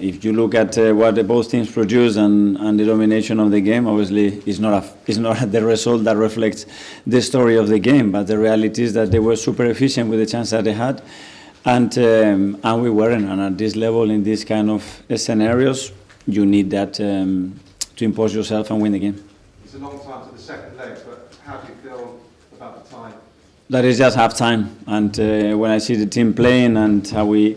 if you look at what both teams produce and the domination of the game, obviously it's not the result that reflects the story of the game. But the reality is that they were super efficient with the chance that they had, and we weren't. And at this level, in these kind of scenarios, you need that to impose yourself and win the game. It's a long time to the second leg, but how do you feel about the time? That is just half time, and when I see the team playing and how we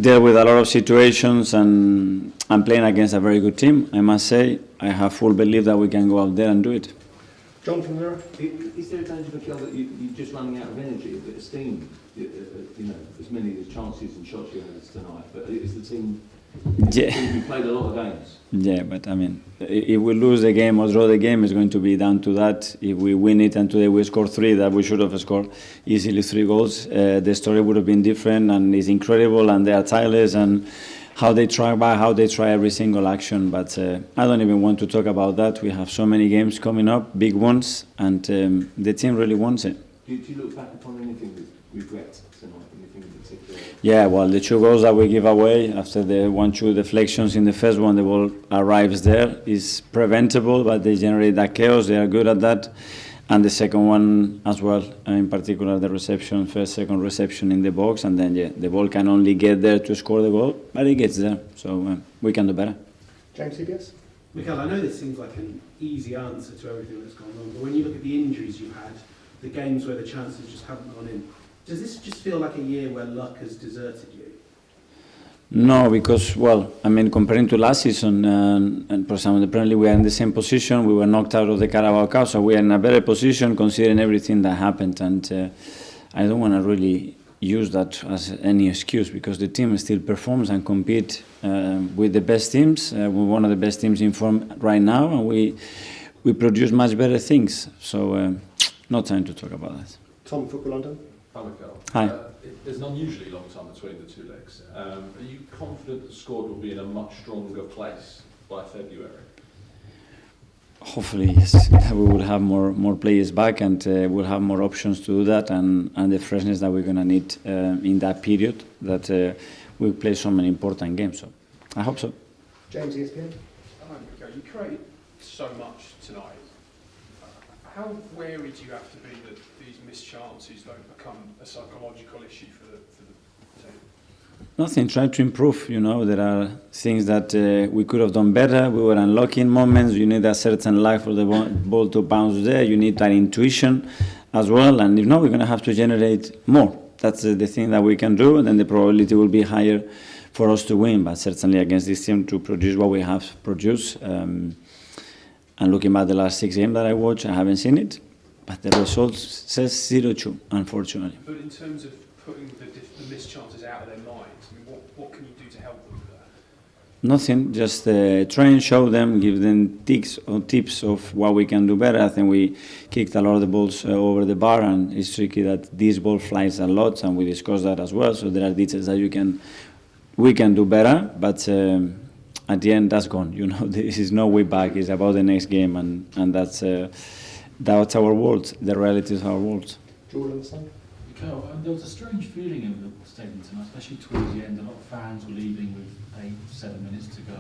deal with a lot of situations and playing against a very good team, I must say I have full belief that we can go out there and do it. John from there. Is there a danger, Mikel, that you're just running out of energy, a bit of steam? As many chances and shots you had tonight, but is the team? Yeah. We played a lot of games. Yeah, but I mean, if we lose the game or draw the game, it's going to be down to that. If we win it and today we score 3, that we should have scored easily 3 goals, the story would have been different, and it's incredible, and they are tireless, and how they try every single action. But I don't even want to talk about that. We have so many games coming up, big ones, and the team really wants it. Do you look back upon anything with regret tonight? Anything in particular? Yeah, well, the 2 goals that we give away after the 1-2 deflections in the first one, the ball arrives there, is preventable, but they generate that chaos. They are good at that. And the second one as well, in particular the reception, second reception in the box, and then the ball can only get there to score the goal, but it gets there, so we can do better. James, CBS. Mikel, I know this seems like an easy answer to everything that's gone on, but when you look at the injuries you've had, the games where the chances just haven't gone in, does this just feel like a year where luck has deserted you? No, because, well, I mean, comparing to last season, and for example, apparently we are in the same position. We were knocked out of the Carabao Cup, so we are in a better position considering everything that happened. And I don't want to really use that as any excuse, because the team still performs and compete with the best teams. We're one of the best teams in form right now, and we produce much better things. So, no time to talk about that. Tom, Football London. Hi, Mikel. Hi. There's an unusually long time between the 2 legs. Are you confident the squad will be in a much stronger place by February? Hopefully, yes. We will have more players back, and we'll have more options to do that, and the freshness that we're going to need in that period that we play so many important games. So I hope so. James, ESPN. Hi, Mikel. You create so much tonight. How wary do you have to be that these missed chances don't become a psychological issue for the team? Nothing, try to improve. There are things that we could have done better. We were unlucky in moments. You need a certain luck for the ball to bounce there. You need that intuition as well. And if not, we're going to have to generate more. That's the thing that we can do, and then the probability will be higher for us to win. But certainly against this team, to produce what we have produced. And looking at the last 6 games that I watched, I haven't seen it. But the result says 0-2, unfortunately. But in terms of putting the missed chances out of their minds, I mean, what can you do to help them with that? Nothing, just try and show them, give them tips of what we can do better. I think we kicked a lot of the balls over the bar, and it's tricky that this ball flies a lot, and we discussed that as well. So there are details that we can do better, but at the end, that's gone. This is no way back. It's about the next game, and that's our world. The reality is our world. Jordan, son. Mikel, there was a strange feeling in the stadium tonight, especially towards the end. A lot of fans were leaving with 8-7 minutes to go.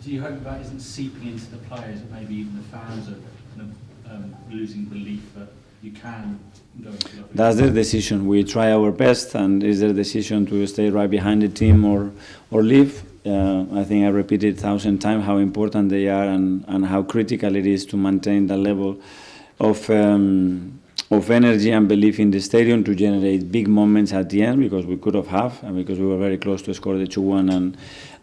Do you hope that isn't seeping into the players, that maybe even the fans are kind of losing belief that you can go into the... That's their decision. We try our best, and it's their decision to stay right behind the team or leave. I think I repeated 1,000 times how important they are, and how critical it is to maintain that level of energy and belief in the stadium to generate big moments at the end, because we could have, and because we were very close to score the 2-1,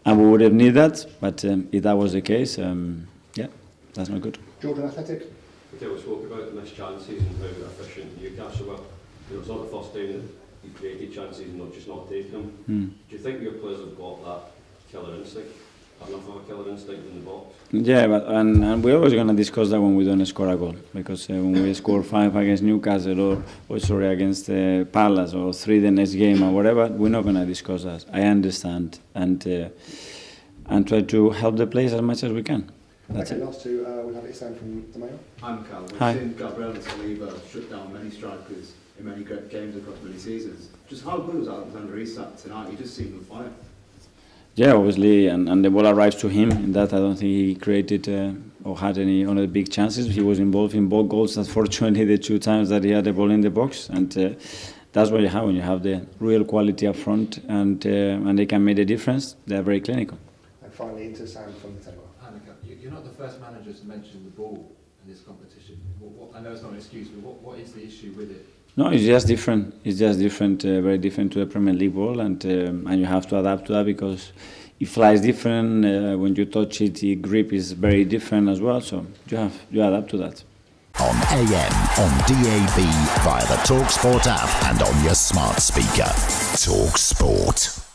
and we would have needed that. But if that was the case, that's not good. Jordan, Athletic. Okay, we spoke about the missed chances and how efficient Newcastle were. It's not the first time that you created chances and not just not taking them. Do you think your players have got that killer instinct? Enough of a killer instinct in the box? Yeah, and we're always going to discuss that when we don't score a goal, because when we score 5 against Newcastle or against Palace, or 3 the next game or whatever, we're not going to discuss that. I understand, and try to help the players as much as we can. That's okay, it. last 2, we'll have Isan from the Mail. I'm Cal. We've Hi. seen Gabriel and Saliba shut down many strikers in many great games across many seasons. Just how good was Alexander Isak tonight? He just seemed on fire. Yeah, obviously, and the ball arrives to him. In that, I don't think he created or had any other big chances. He was involved in both goals. Unfortunately, the 2 times that he had the ball in the box, and that's what you have when you have the real quality up front, and they can make a difference. They are very clinical. And finally, into Sam from the Telegraph. You're not the first manager to mention the ball in this competition. I know it's not an excuse, but what is the issue with it? No, it's just different. It's just different, very different to the Premier League ball, and you have to adapt to that because it flies different. When you touch it, the grip is very different as well. So you adapt to that. On AM, on DAB, via the talkSPORT app, and on your smart speaker. talkSPORT.